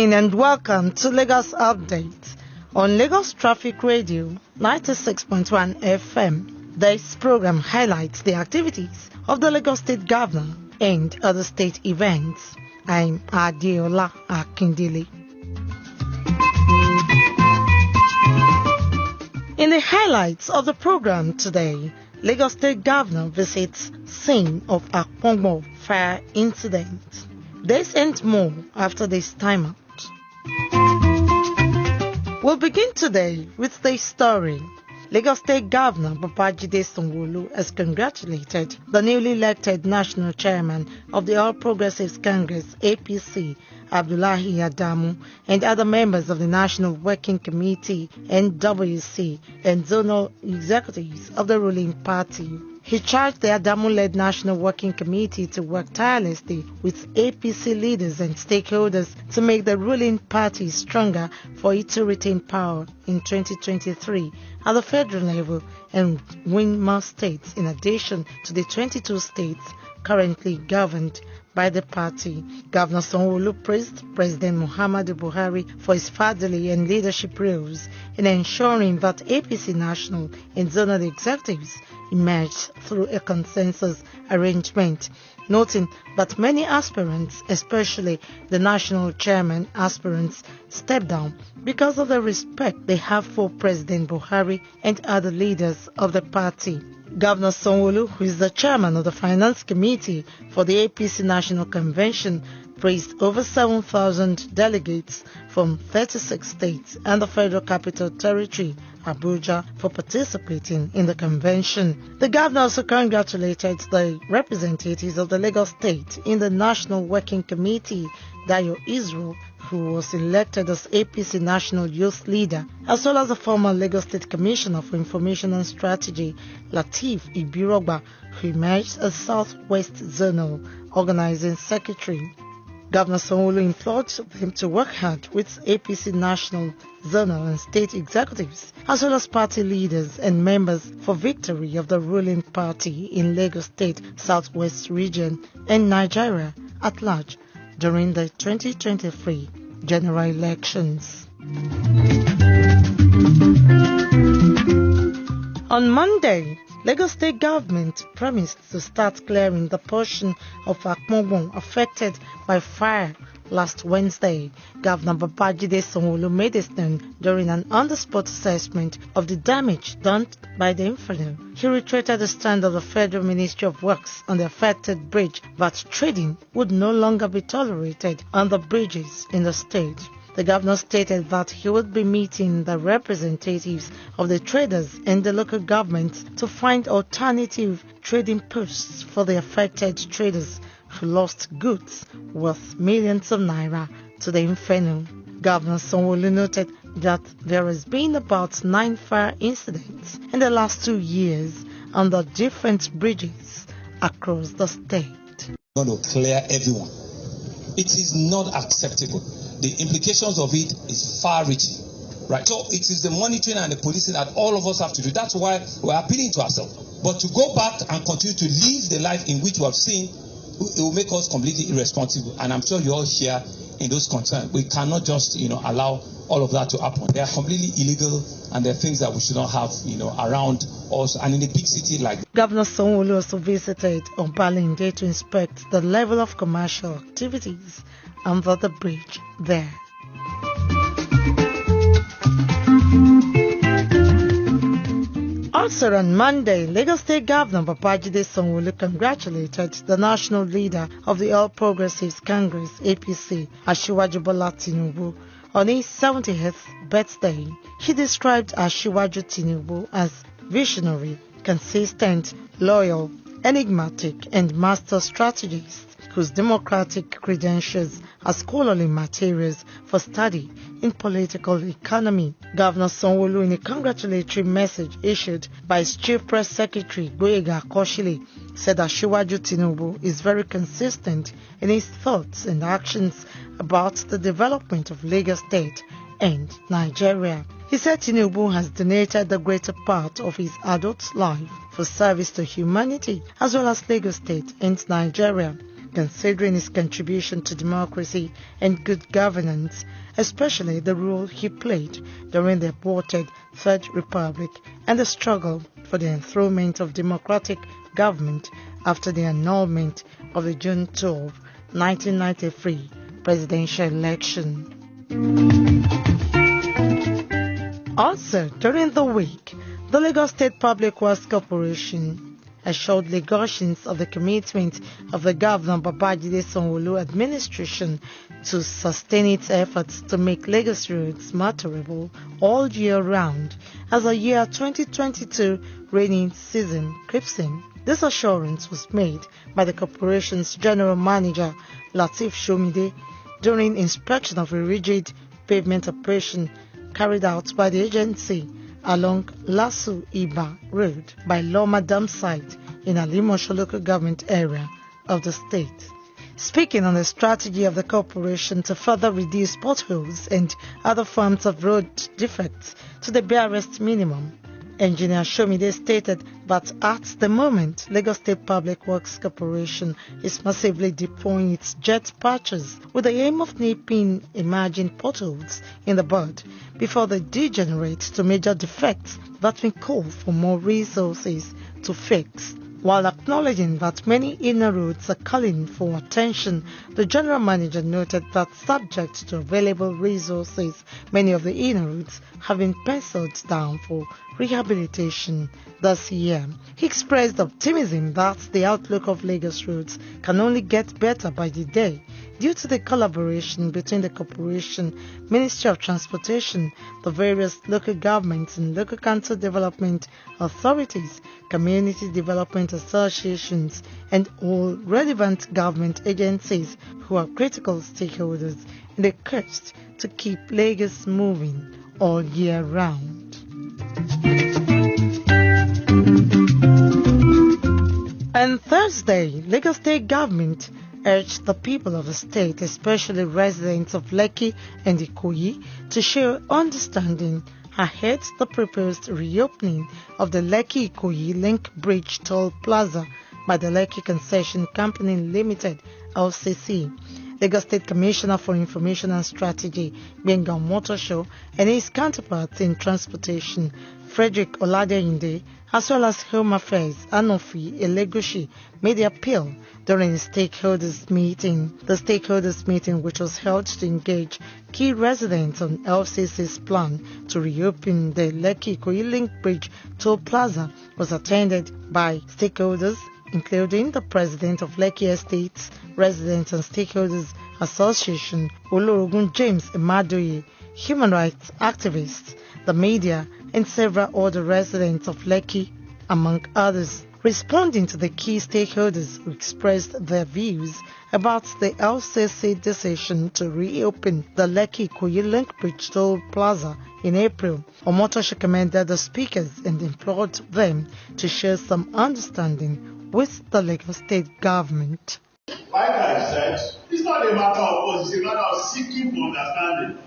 evening and welcome to Lagos Update on Lagos Traffic Radio 96.1 FM. This program highlights the activities of the Lagos State Governor and other state events. I'm Adeola Akindele. In the highlights of the program today, Lagos State Governor visits scene of Akpongbo fire incident. This and more after this time out. We'll begin today with this story. Lagos State Governor Babajide Sanwo-Olu has congratulated the newly elected national chairman of the All Progressives Congress (APC), Abdullahi Adamu, and other members of the National Working Committee (NWC) and zonal executives of the ruling party. He charged the Adamu-led National Working Committee to work tirelessly with APC leaders and stakeholders to make the ruling party stronger for it to retain power in 2023 at the federal level and win more states in addition to the 22 states currently governed by the party. Governor Sanwo-Olu praised President Muhammadu Buhari for his fatherly and leadership roles in ensuring that APC national and zonal executives emerged through a consensus arrangement, noting that many aspirants, especially the national chairman aspirants, stepped down because of the respect they have for President Buhari and other leaders of the party. Governor Sanwo-Olu, who is the chairman of the Finance Committee for the APC National Convention, praised over 7,000 delegates from 36 states and the Federal Capital Territory, Abuja, for participating in the convention. The governor also congratulated the representatives of the Lagos State in the National Working Committee, Dayo Israel, who was elected as APC National Youth Leader, as well as the former Lagos State Commissioner for Information and Strategy, Lateef Ibirogba, who emerged as Southwest Zonal Organizing Secretary. Governor Sanwo-Olu implored them to work hard with APC national, zonal and state executives, as well as party leaders and members for victory of the ruling party in Lagos State, Southwest region and Nigeria at large during the 2023 general elections. On Monday, Lagos State government promised to start clearing the portion of Akpongbo affected by fire last Wednesday. Governor Babajide Sanwo-Olu made this known during an on-the-spot assessment of the damage done by the inferno. He reiterated the stand of the Federal Ministry of Works on the affected bridge that trading would no longer be tolerated on the bridges in the state. The governor stated that he would be meeting the representatives of the traders and the local governments to find alternative trading posts for the affected traders who lost goods worth millions of naira to the inferno. Governor Sanwo-Olu noted that there has been about 9 fire incidents in the last 2 years on the different bridges across the state. We're going to clear everyone. It is not acceptable. The implications of it is far-reaching, right? So it is the monitoring and the policing that all of us have to do. That's why we're appealing to ourselves. But to go back and continue to live the life in which we have seen, it will make us completely irresponsible. And I'm sure you all share in those concerns. We cannot just, allow all of that to happen. They are completely illegal, and they're things that we should not have, around us and in a big city like that. Governor Sanwo-Olu also visited Obalende to inspect the level of commercial activities under the bridge there. Also on Monday, Lagos State Governor Babajide Sanwo-Olu congratulated the national leader of the All Progressives Congress (APC), Asiwaju Bola Tinubu, on his 70th birthday. He described Asiwaju Tinubu as visionary, consistent, loyal, enigmatic, and master strategist whose democratic credentials are scholarly materials for study in political economy. Governor Sanwo-Olu, in a congratulatory message issued by his Chief Press Secretary Gboyega Akoshile, said that Asiwaju Tinubu is very consistent in his thoughts and actions about the development of Lagos State and Nigeria. He said Tinubu has donated the greater part of his adult life for service to humanity as well as Lagos State and Nigeria. considering his contribution to democracy and good governance, especially the role he played during the aborted Third Republic and the struggle for the enthronement of democratic government after the annulment of the June 12, 1993 presidential election. Also, during the week, the Lagos State Public Works Corporation assured Lagosians of the commitment of the Governor Babajide Sanwo-Olu administration to sustain its efforts to make Lagos roads motorable all year round as the year 2022 rainy season creeps in. This assurance was made by the corporation's general manager, Lateef Shomide, during inspection of a rigid pavement operation carried out by the agency along Lasu Iba Road by Loma Dam site in Alimosho local government area of the state. Speaking on the strategy of the corporation to further reduce potholes and other forms of road defects to the barest minimum, Engineer Shomide stated that at the moment, Lagos State Public Works Corporation is massively deploying its jet patches with the aim of nipping emerging potholes in the bud before they degenerate to major defects that will call for more resources to fix. While acknowledging that many inner roads are calling for attention, the general manager noted that subject to available resources, many of the inner roads have been penciled down for rehabilitation this year. He expressed optimism that the outlook of Lagos roads can only get better by the day due to the collaboration between the corporation, Ministry of Transportation, the various local governments and local council development authorities, community development associations, and all relevant government agencies who are critical stakeholders in the quest to keep Lagos moving all year round. On Thursday, Lagos State government urged the people of the state, especially residents of Lekki and Ikoyi, to show understanding ahead the proposed reopening of the Lekki-Ikoyi Link Bridge Toll Plaza by the Lekki Concession Company Limited, LCC. Lagos State Commissioner for Information and Strategy, Gbenga Omotosho, and his counterpart in transportation, Frederick Oladeyinde, as well as Home Affairs, Anofi Elegushi, made the appeal during the stakeholders meeting. The stakeholders meeting, which was held to engage key residents on LCC's plan to reopen the Lekki-Ikoyi Link Bridge Toll Plaza, was attended by stakeholders including the President of Lekki Estates Residents and Stakeholders Association, Olorogun James Emadoye, human rights activists, the media, and several other residents of Lekki, among others. Responding to the key stakeholders who expressed their views about the LCC decision to reopen the Lekki-Ikoyi Link Bridge Toll Plaza in April, Omotosho commended the speakers and implored them to share some understanding with the Lagos State government. Like I said, it's not a matter of us, it's a matter of seeking for understanding.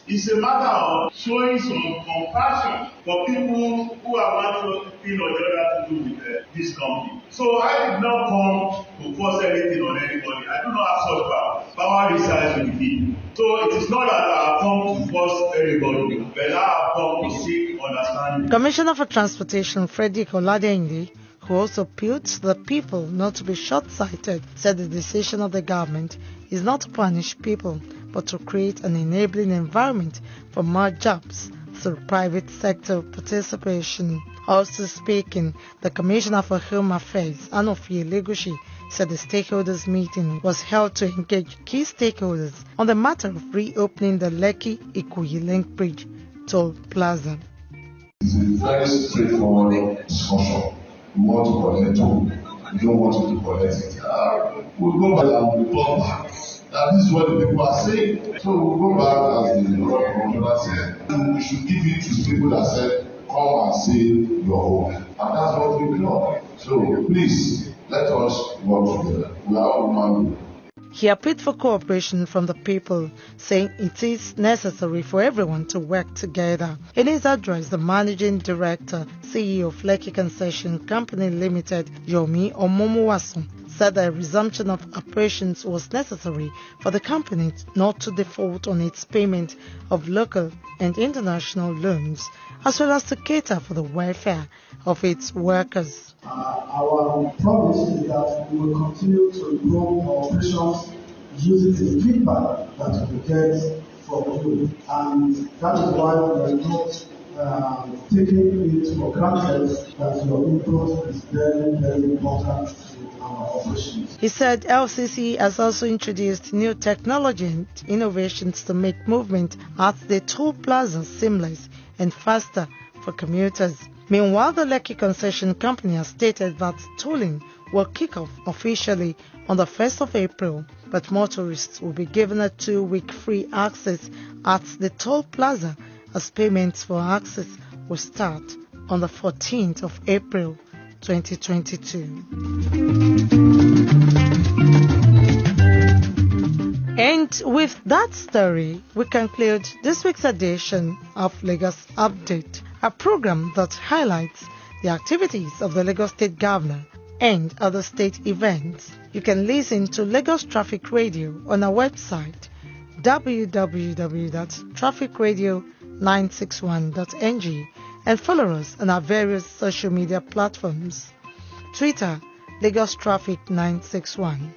It's a matter of showing some compassion for people who have one thing or the other to do with this company. So I did not come to force anything on anybody. I do not have such power. Power resides with me. So it is not that I have come to force anybody, but I have come to seek understanding. Commissioner for Transportation Frederick Oladeyinde, who also appealed to the people not to be short-sighted, said the decision of the government is not to punish people, but to create an enabling environment for more jobs through private sector participation. Also speaking, the Commissioner for Home Affairs, Anofi Elegushi, said the stakeholders meeting was held to engage key stakeholders on the matter of reopening the Lekki-Ikoyi Link Bridge Toll Plaza. It's a very straightforward discussion. We want to collect toll. We don't want to collect it. We'll go back and report back. And this is what the people are saying. So we'll go back as the commissioner said. And we should give it to people that said, come and say your home. And that's what we've done. So please, let us work together. We are all human. He appealed for cooperation from the people, saying it is necessary for everyone to work together. In his address, the Managing Director, CEO of Lekki Concession Company Limited, Yomi Omomuwasun, said that a resumption of operations was necessary for the company not to default on its payment of local and international loans, as well as to cater for the welfare of its workers. Our promise is that we will continue to improve our operations using the feedback that we get from you, and that is why we are not taking it for granted that your input is very, very important to our operations. He said LCC has also introduced new technology and innovations to make movement at the toll plaza seamless and faster for commuters. Meanwhile, the Lekki Concession Company has stated that tolling will kick off officially on the 1st of April, but motorists will be given a 2-week free access at the toll plaza as payments for access will start on the 14th of April 2022. And with that story, we conclude this week's edition of Lagos Update, a program that highlights the activities of the Lagos State Governor and other state events. You can listen to Lagos Traffic Radio on our website www.trafficradio961.ng and follow us on our various social media platforms: Twitter, Lagos Traffic 961,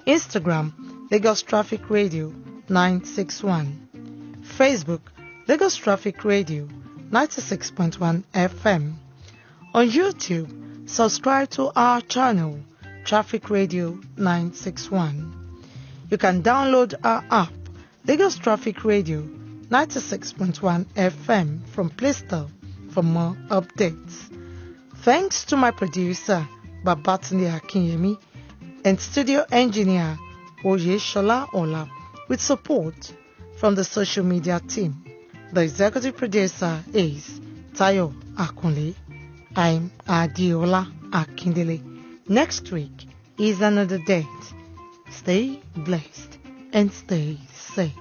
Instagram, Lagos Traffic Radio 961, Facebook, Lagos Traffic Radio 96.1 FM. On YouTube, subscribe to our channel, Traffic Radio 961. You can download our app, Lagos Traffic Radio 96.1 FM from Play Store for more updates. Thanks to my producer, Babatunde Akinyemi, and studio engineer, Oyeshola Ola, with support from the social media team. The executive producer is Tayo Akunle. I'm Adiola Akindele. Next week is another date. Stay blessed and stay safe.